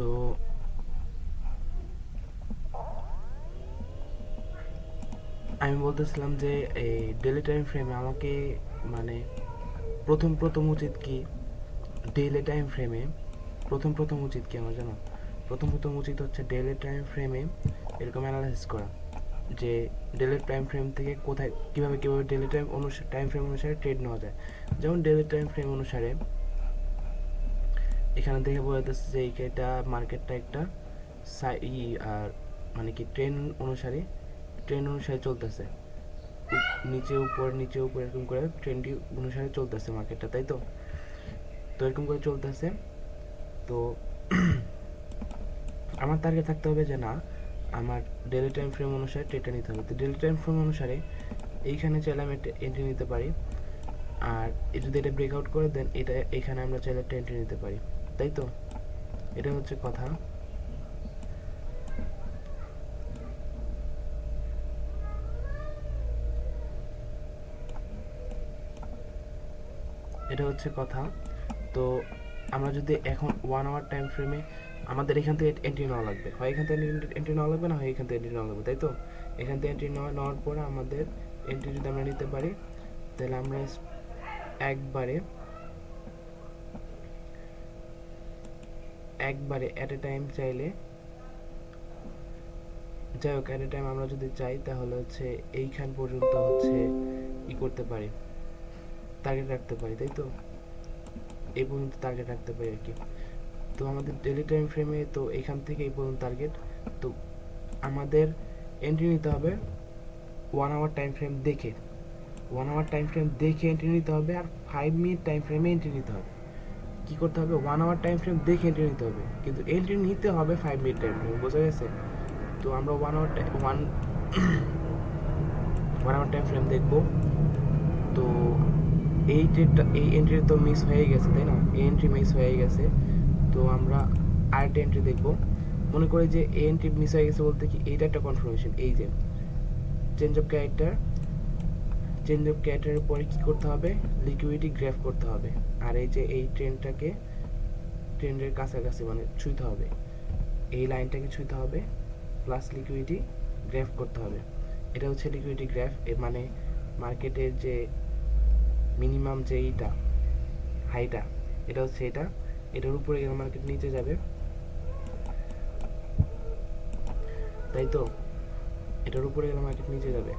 তো আমি বলতেছিলাম যে এই ডেইলি টাইম ফ্রেমে আমাকে মানে প্রথম প্রথম উচিত কি, ডেইলি টাইম ফ্রেমে প্রথম উচিত কি আমার জানো? প্রথম উচিত হচ্ছে ডেইলি টাইম ফ্রেমে এরকম অ্যানালাইসিস করা যে ডেইলি টাইম ফ্রেম থেকে কোথায় কীভাবে ডেইলি টাইম ফ্রেম অনুসারে ট্রেড নেওয়া যায়। যেমন ডেইলি টাইম ফ্রেম অনুসারে এখানে দেখে বোঝা যাচ্ছে যে এইটা মার্কেটটা একটা আর মানে কি ট্রেন অনুসারে চলতেছে, নিচে উপর এরকম করে ট্রেন্ডি অনুসারে চলতেছে মার্কেটটা, তাই তো? তো এরকম করে চলতেছে। তো আমার টার্গেট থাকতে হবে যে না, আমার ডেইলি টাইম ফ্রেম অনুসারে ট্রেডটা নিতে হবে। তো ডেইলি টাইম ফ্রেম অনুসারে এইখানে চাইলে আমি একটা এন্ট্রি নিতে পারি, আর যদি এটা ব্রেকআউট করে দেন এটা এখানে আমরা চাইলে একটা এন্ট্রি নিতে পারি, তাই তো? এটা হচ্ছে কথা। এটা হচ্ছে কথা। তো আমরা যদি এখন 1 আওয়ার টাইম ফ্রেমে আমাদের এখান থেকে এন্ট্রি নেওয়া লাগবে, হয় এখান থেকে এন্ট্রি নেওয়া লাগবে, না হয় এখান থেকে এন্ট্রি নেওয়া লাগবে, তাই তো? এখান থেকে এন্ট্রি নেওয়ার পরে আমাদের এন্ট্রি যদি আমরা নিতে পারি তাহলে আমরা একবারে অ্যাট এ টাইম চাইলে, যাই হোক অ্যাট এ টাইম আমরা যদি চাই তাহলে হচ্ছে এইখান পর্যন্ত হচ্ছে করতে পারি, টার্গেট রাখতে পারি, তাই তো? এই পর্যন্ত টার্গেট রাখতে পারি আর কি। তো আমাদের ডেইলি টাইম ফ্রেমে তো এখান থেকে এই পর্যন্ত টার্গেট। তো আমাদের এন্ট্রি নিতে হবে 1 আওয়ার টাইম ফ্রেম দেখে, 1 আওয়ার টাইম ফ্রেম দেখে এন্ট্রি নিতে হবে, আর 5 মিনিট টাইম ফ্রেমে এন্ট্রি নিতে হবে। কী করতে হবে? 1 আওয়ার টাইম ফ্রেম দেখে এন্ট্রি নিতে হবে, কিন্তু এন্ট্রি নিতে হবে 5 মিনিট টাইম ফ্রেম, বোঝা গেছে? তো আমরা 1 আওয়ার টাইম ফ্রেম দেখবো। তো এই এন্ট্রি তো মিস হয়ে গেছে, তাই না? এই এন্ট্রি মিস হয়ে গেছে। তো আমরা আরেকটা এন্ট্রি দেখব। মনে করি যে এই এন্ট্রি মিস হয়ে গেছে বলতে কি, এইটা একটা কনফার্মেশন। এই যে চেঞ্জ অফ ক্যারেক্টারের পরে কী করতে হবে? লিকুইডিটি গ্রাফ করতে হবে, আর এই যে এই ট্রেন্ডের কাছাকাছি মানে ছুঁতে হবে, এই লাইনটাকে ছুঁতে হবে, প্লাস লিকুইডিটি গ্রাফ করতে হবে। এটা হচ্ছে লিকুইডিটি গ্রাফ, মানে মার্কেটের যে মিনিমাম যে এইটা হাইটা, এটা হচ্ছে এটার উপরে গেলে মার্কেট নিচে যাবে, তাই তো? এটার উপরে গেলে মার্কেট নিচে যাবে।